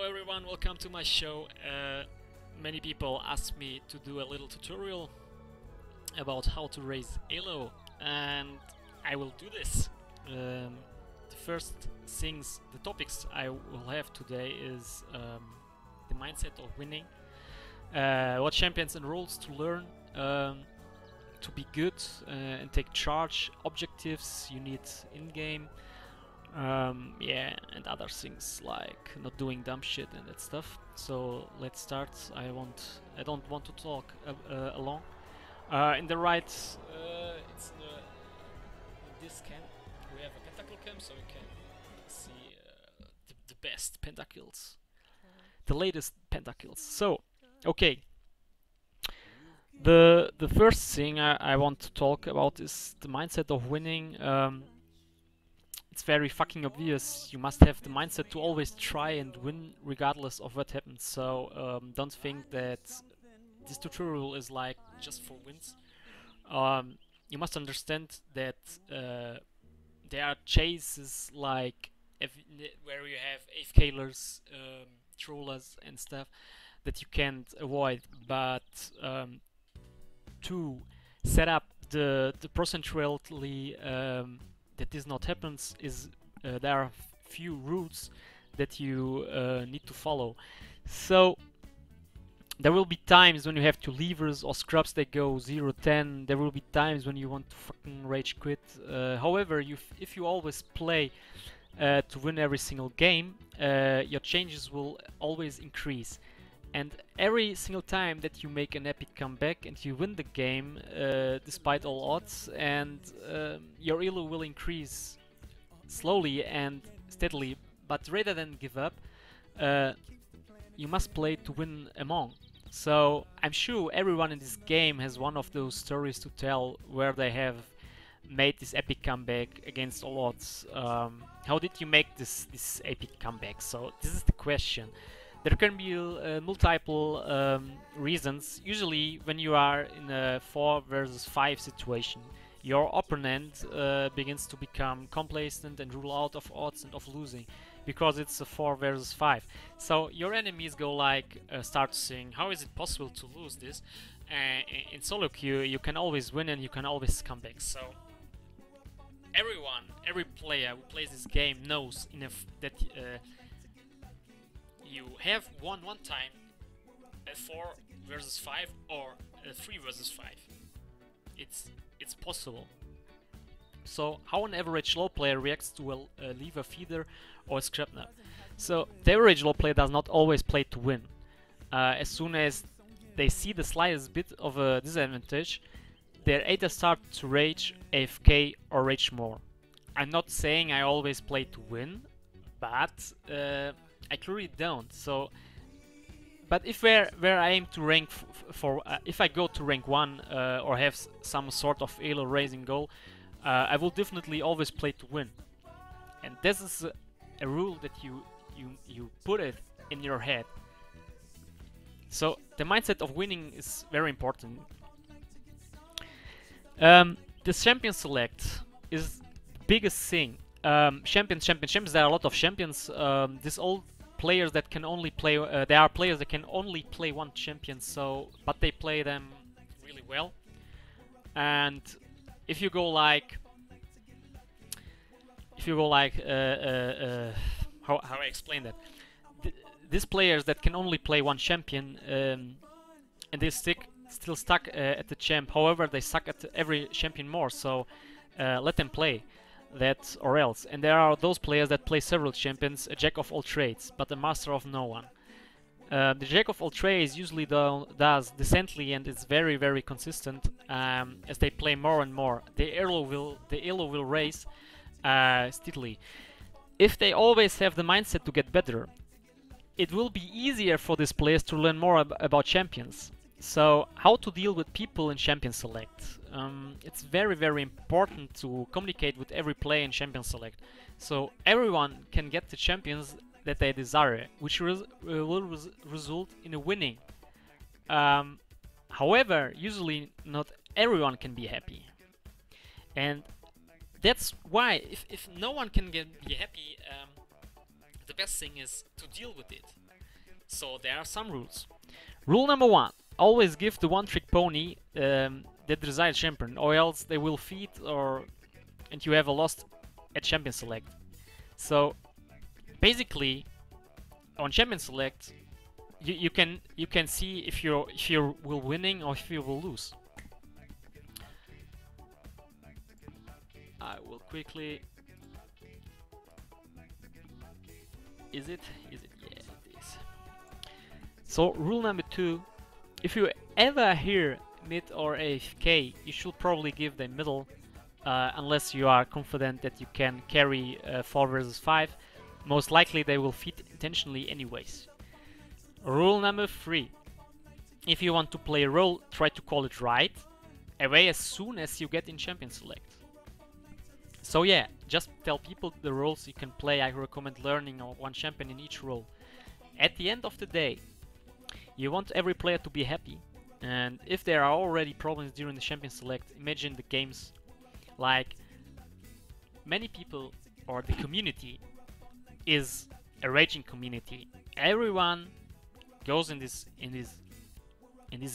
everyone, welcome to my show. Many people asked me to do a little tutorial about how to raise elo, and I will do this. The first the topics I will have today is the mindset of winning, what champions and roles to learn to be good and take charge, objectives you need in-game, yeah, and other things like not doing dumb shit and that stuff. So let's start. I don't want to talk along. In the right, it's this cam. We have a pentacle cam, so you can see the best pentakills, the latest pentakills. So, okay. The first thing I want to talk about is the mindset of winning. It's very fucking obvious. You must have the mindset to always try and win regardless of what happens. So don't think that this tutorial is like just for wins. You must understand that there are chases like where you have AFKlers, trollers and stuff that you can't avoid, but to set up the procentually that this not happens is there are few routes that you need to follow. So there will be times when you have two levers or scrubs that go 0-10. There will be times when you want to fucking rage quit. However, if you always play to win every single game, your changes will always increase. And every single time that you make an epic comeback and you win the game despite all odds, and your elo will increase slowly and steadily, but rather than give up, you must play to win among. So I'm sure everyone in this game has one of those stories to tell where they have made this epic comeback against all odds. How did you make this epic comeback? So this is the question. There can be multiple reasons. Usually when you are in a 4 versus 5 situation, your opponent begins to become complacent and rule out of odds and of losing, because it's a 4 versus 5. So your enemies go like, start saying, how is it possible to lose this? In solo queue you can always win and you can always come back. So every player who plays this game knows that you have won one time a 4 versus 5 or a 3 versus 5. It's possible. So how an average low player reacts to a lever feeder or a scrapner? So the average low player does not always play to win. As soon as they see the slightest bit of a disadvantage, they either start to rage, AFK, or rage more. I'm not saying I always play to win, but I clearly don't. So, but if where I aim to rank if I go to rank 1 or have some sort of elo raising goal, I will definitely always play to win. And this is a rule that you put it in your head. So the mindset of winning is very important. The champion select is the biggest thing. Champions. There are a lot of champions. These old players that can only play. There are players that can only play one champion. So, but they play them really well. And if you go like, how I explain that? These players that can only play one champion and they still stuck at the champ. However, they suck at every champion more. So let them play that or else. And there are those players that play several champions, a jack of all trades, but a master of no one. The jack of all trades usually does decently and is very, very consistent as they play more and more. The elo will raise steadily. If they always have the mindset to get better, it will be easier for these players to learn more about champions. So how to deal with people in champion select? It's very, very important to communicate with every player in champion select, so everyone can get the champions that they desire, which will result in a winning. However, usually not everyone can be happy, and that's why if no one can be happy, the best thing is to deal with it. So there are some rules. Rule number 1: always give the one-trick pony the desired champion, or else they will feed and you have a lost at champion select. So basically, on champion select, you can see if you will winning or if you will lose. I will quickly. Is it? Yeah, it is. So rule number 2: if you ever hear mid or AFK, you should probably give them middle, unless you are confident that you can carry 4 versus 5. Most likely they will feed intentionally anyways. Rule number 3: if you want to play a role, try to call it right away as soon as you get in champion select. So yeah, just tell people the roles you can play. I recommend learning one champion in each role. At the end of the day, you want every player to be happy, and if there are already problems during the champion select, imagine the games like many people, or the community is a raging community. Everyone goes in this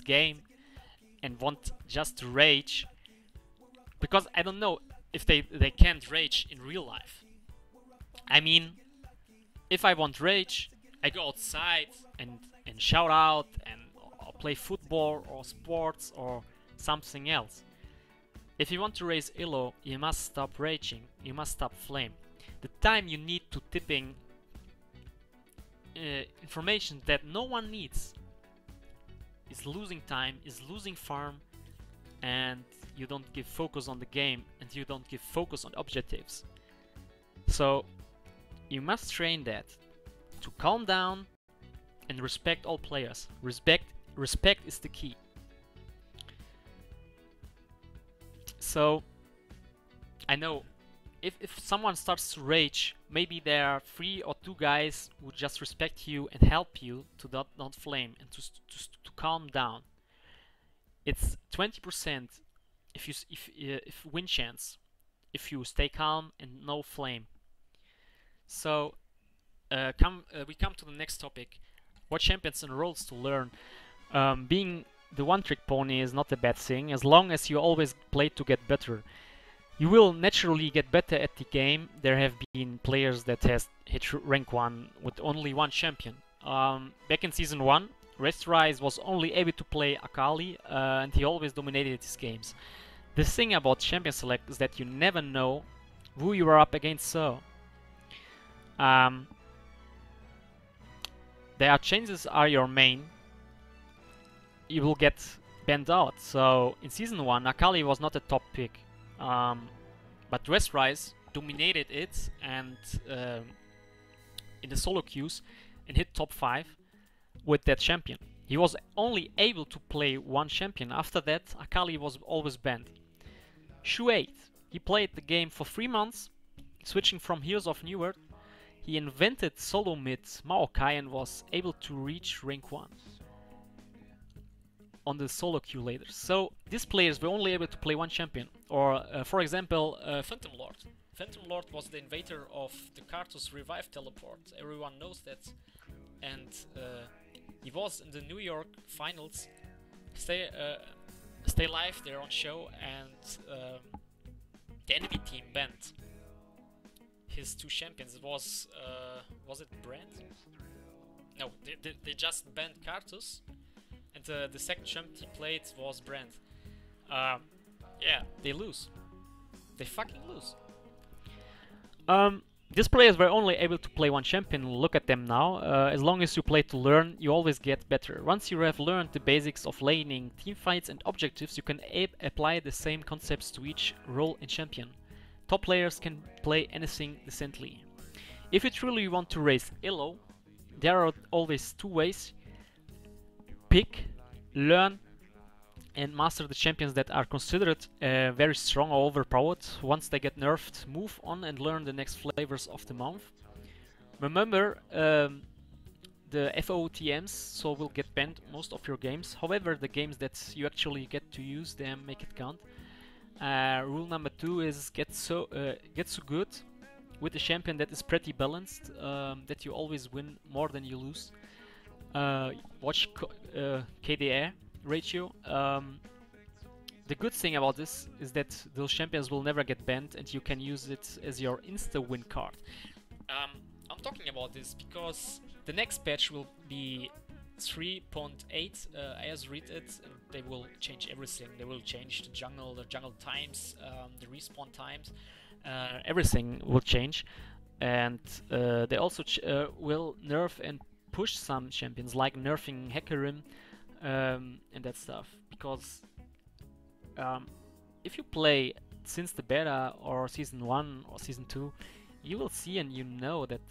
game and want just to rage, because I don't know if they can't rage in real life. I mean, if I want rage, I go outside and shout out or play football or sports or something else. If you want to raise elo, you must stop raging, you must stop flame. The time you need to tipping information that no one needs is losing time, is losing farm, and you don't give focus on the game, and you don't give focus on objectives. So you must train that to calm down and respect all players. Respect is the key. So I know if someone starts to rage, maybe there are 3 or 2 guys who just respect you and help you to not flame and to calm down. It's 20% if win chance if you stay calm and no flame. So we come to the next topic: what champions and roles to learn. Being the one-trick pony is not a bad thing, as long as you always play to get better. You will naturally get better at the game. There have been players that has hit rank 1 with only one champion. Back in season 1, Restrise was only able to play Akali, and he always dominated his games. The thing about champion select is that you never know who you are up against. So their chances are your main. You will get banned out. So in season 1, Akali was not a top pick, but Restrise dominated it and in the solo queues and hit top 5 with that champion. He was only able to play one champion. After that, Akali was always banned. Shu 8, he played the game for 3 months, switching from Heroes of New World. He invented solo mid Maokai and was able to reach rank 1 on the solo queue later. So these players were only able to play one champion. Or for example, Phantom Lord. Phantom Lord was the invader of the Karthus Revive teleport. Everyone knows that. And he was in the New York finals. Stay live there on show, and the enemy team banned his 2 champions. It was it Brand? No, they just banned Karthus, and the second champion he played was Brand. Yeah, they lose. They fucking lose. These players were only able to play one champion. Look at them now. As long as you play to learn, you always get better. Once you have learned the basics of laning, teamfights and objectives, you can apply the same concepts to each role and champion. Top players can play anything decently. If you truly want to raise elo, there are always 2 ways: pick, learn, and master the champions that are considered very strong or overpowered. Once they get nerfed, move on and learn the next flavors of the month. Remember, the FOTMs so will get banned most of your games. However, the games that you actually get to use them, make it count. Rule number 2 is get so good with a champion that is pretty balanced, that you always win more than you lose. Watch KDA ratio. The good thing about this is that those champions will never get banned and you can use it as your insta-win card. I'm talking about this because the next patch will be 3.8. I just read it, and they will change everything. They will change the jungle times, the respawn times, everything will change. And they also will nerf and push some champions, like nerfing Hecarim and that stuff. Because if you play since the beta or season 1 or season 2, you will see and you know that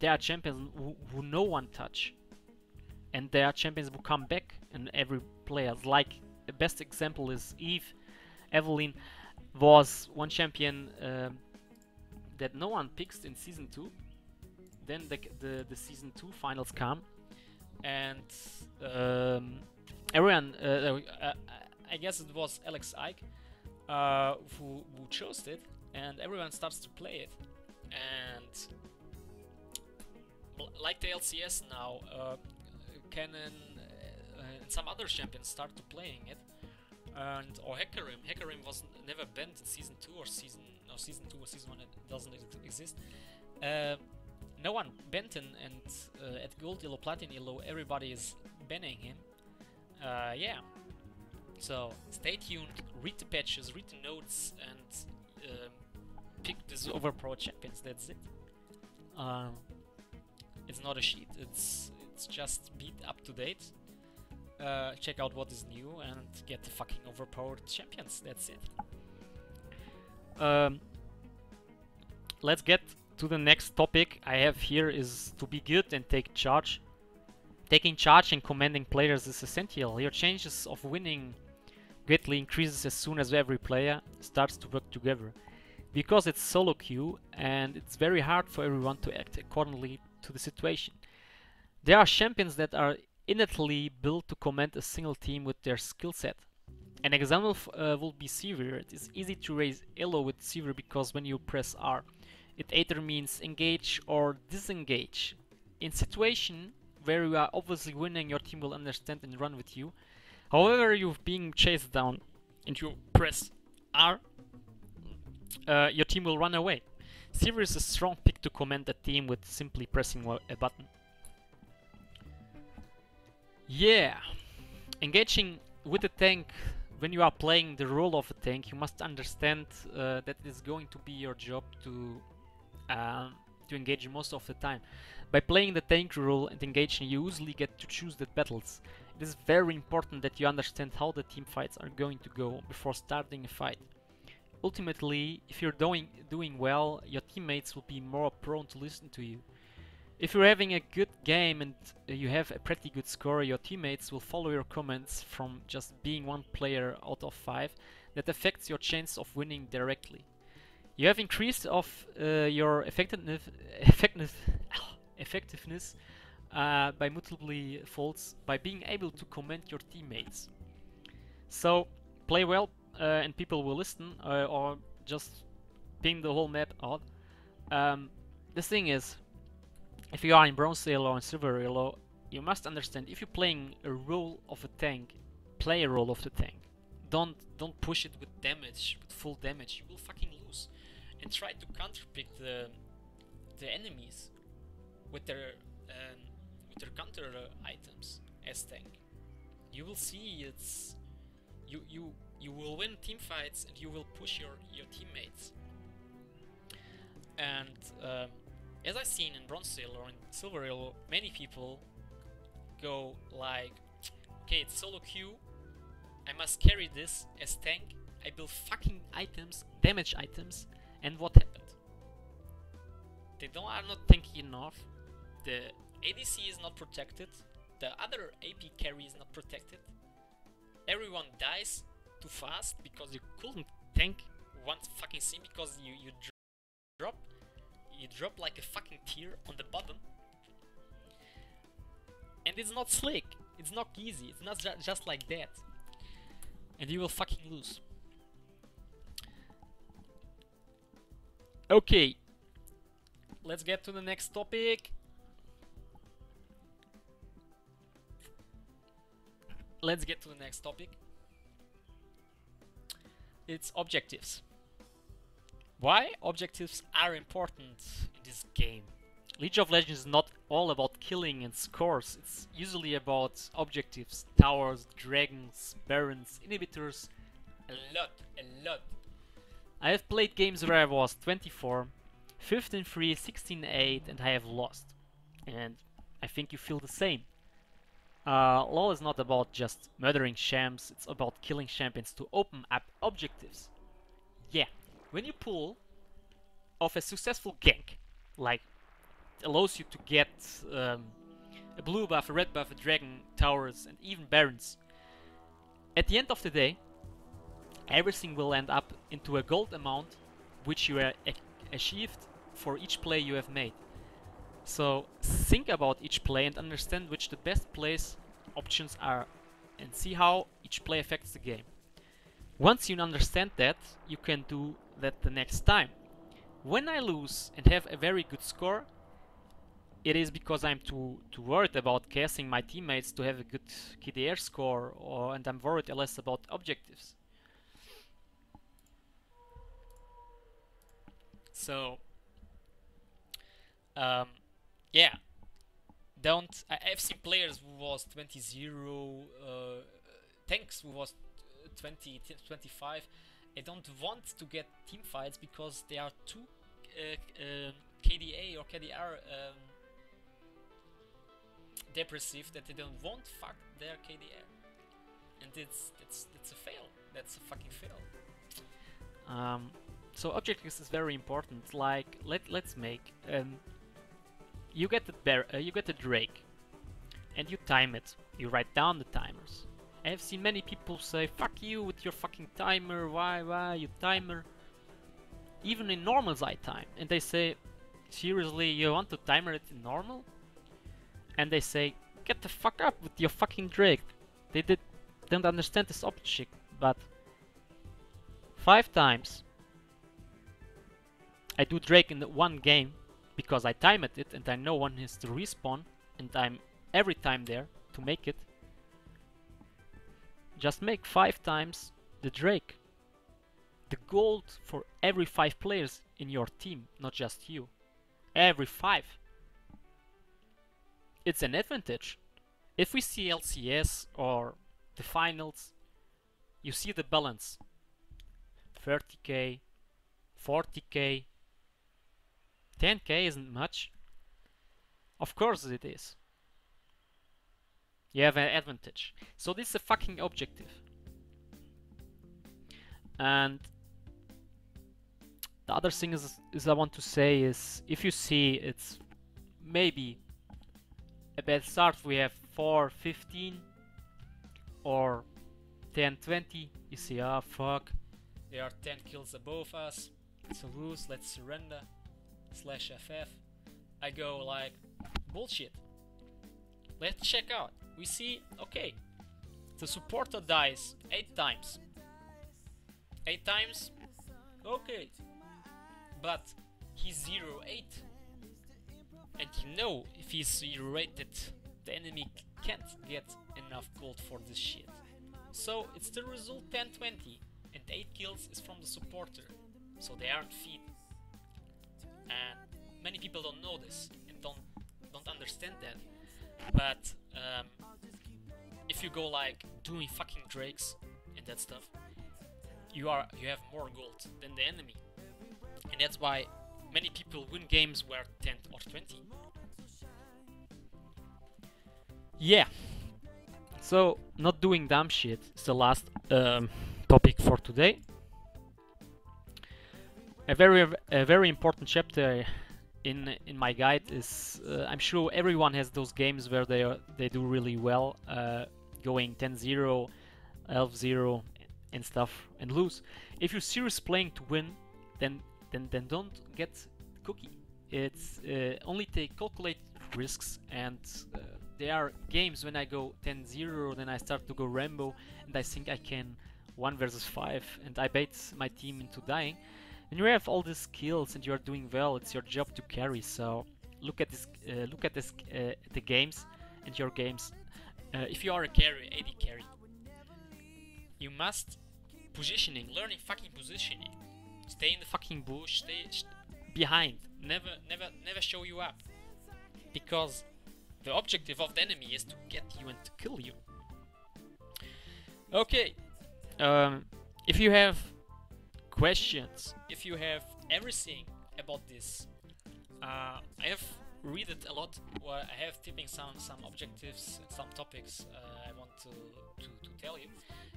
there are champions who no one touch, and there are champions who come back in every player. Like the best example is Eve. Evelyn was one champion that no one picks in season 2. Then the season 2 finals come, and everyone, I guess it was Alex Ike who chose it, and everyone starts to play it. And like the LCS now, Canon and some other champions start to playing it. And or Hecarim was never banned in season 2 or season 2 or season 1. It doesn't exist. No one banned him, and at gold, yellow, platinum, yellow, everybody is banning him. Yeah. So stay tuned, read the patches, read the notes, and pick these overpowered champions. That's it. It's not a sheet. It's just be up to date. Check out what is new and get the fucking overpowered champions. That's it. Let's get to the next topic I have here is to be good and take charge. Taking charge and commanding players is essential. Your chances of winning greatly increases as soon as every player starts to work together. Because it's solo queue and it's very hard for everyone to act accordingly to the situation. There are champions that are innately built to command a single team with their skill set. An example will be Sivir. It is easy to raise elo with Sivir because when you press R, it either means engage or disengage. In situation where you are obviously winning, your team will understand and run with you. However, you're being chased down and you press R, your team will run away. Sivir is a strong pick to command a team with simply pressing a button. Yeah, engaging with a tank when you are playing the role of a tank, you must understand that it is going to be your job to engage most of the time. By playing the tank role and engaging, you usually get to choose the battles. It is very important that you understand how the team fights are going to go before starting a fight. Ultimately, if you're doing well, your teammates will be more prone to listen to you. If you're having a good game and you have a pretty good score, your teammates will follow your commands from just being one player out of 5. That affects your chance of winning directly. You have increased of your effectiveness by multiple folds by being able to command your teammates. So play well and people will listen, or just ping the whole map out. The thing is, if you are in bronze elo or silver elo, you must understand, if you're playing a role of a tank, play a role of the tank. Don't push it with damage, with full damage. You will fucking lose. And try to counterpick the enemies with their counter items as tank. You will see it's you will win team fights and you will push your teammates. And as I've seen in bronze elo or in silver elo, many people go like, okay, it's solo queue, I must carry this as tank, I build fucking items, damage items, and what happened? They are not tanky enough, the ADC is not protected, the other AP carry is not protected, everyone dies too fast because you couldn't tank one fucking thing because you drop like a fucking tear on the bottom. And it's not slick, it's not easy, it's not just like that. And you will fucking lose. Okay, let's get to the next topic. It's objectives. Why objectives are important in this game? League of Legends is not all about killing and scores, it's usually about objectives, towers, dragons, barons, inhibitors, a lot. I have played games where I was 24, 15-3, 16-8 and I have lost. And I think you feel the same. LoL is not about just murdering champs, it's about killing champions to open up objectives. Yeah, when you pull off a successful gank, like it allows you to get a blue buff, a red buff, a dragon, towers, and even barons. At the end of the day, everything will end up into a gold amount which you achieved for each play you have made. So think about each play and understand which the best plays options are and see how each play affects the game. Once you understand that, you can do that the next time. When I lose and have a very good score, it is because I'm too worried about casting my teammates to have a good KDR score, and I'm worried less about objectives. So, yeah, I've seen players who was 20-0, tanks who was 20-25. I don't want to get team fights because they are too KDA or KDR depressive that they don't want fuck their KDR, and it's a fail. That's a fucking fail. So objectives is very important. Like let's make you get the Drake, and you time it. You write down the timers. I have seen many people say, "Fuck you with your fucking timer. Why you timer?" Even in normals I time, and they say, "Seriously, you want to timer it in normal?" And they say, "Get the fuck up with your fucking Drake." They don't understand this object, but 5 times I do Drake in one game because I timed it and I know when is to respawn and I'm every time there to make it. Just make 5 times the Drake. The gold for every 5 players in your team, not just you. Every 5. It's an advantage. If we see LCS or the finals, you see the balance. 30k, 40k, 10k isn't much. Of course it is. You have an advantage. So this is a fucking objective. And the other thing is I want to say is, if you see it's maybe a bad start, we have 4-15 or 10-20, you see, ah fuck, there are 10 kills above us, it's a lose, let's surrender, /FF. I go like, bullshit. Let's check out. We see, okay, the supporter dies 8 times. 8 times, okay, but he's 0-8. And you know, if he's 0-8, that the enemy can't get enough gold for this shit. So it's the result 10-20, and 8 kills is from the supporter, so they aren't feed. And many people don't know this and don't understand that. But if you go like doing fucking Drakes and that stuff, you have more gold than the enemy, and that's why many people win games where 10 or 20. Yeah. So not doing dumb shit is the last topic for today. A very important chapter in my guide is I'm sure everyone has those games where they do really well, going 10-0, 11-0 and stuff, and lose. If you're serious playing to win, then don't get cookie. It's only take calculate risks, and there are games when I go 10-0, then I start to go Rambo, and I think I can 1 versus 5, and I bait my team into dying. When you have all these skills and you are doing well, it's your job to carry. So look at the games and your games. If you are a carry, AD carry, you must positioning, learning fucking positioning. Stay in the fucking bush, stay behind. Never show you up, because the objective of the enemy is to get you and to kill you. Okay. If you have questions, if you have everything about this, I have read it a lot. Well, I have tipping some objectives, some topics I want to tell you.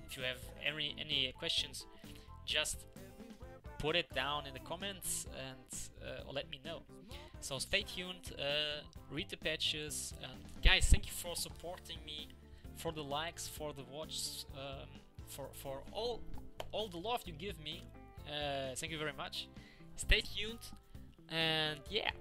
If you have any questions, just put it down in the comments and or let me know. So stay tuned, read the patches, and guys, thank you for supporting me, for the likes, for the watch, for all the love you give me. Thank you very much. Stay tuned, and yeah,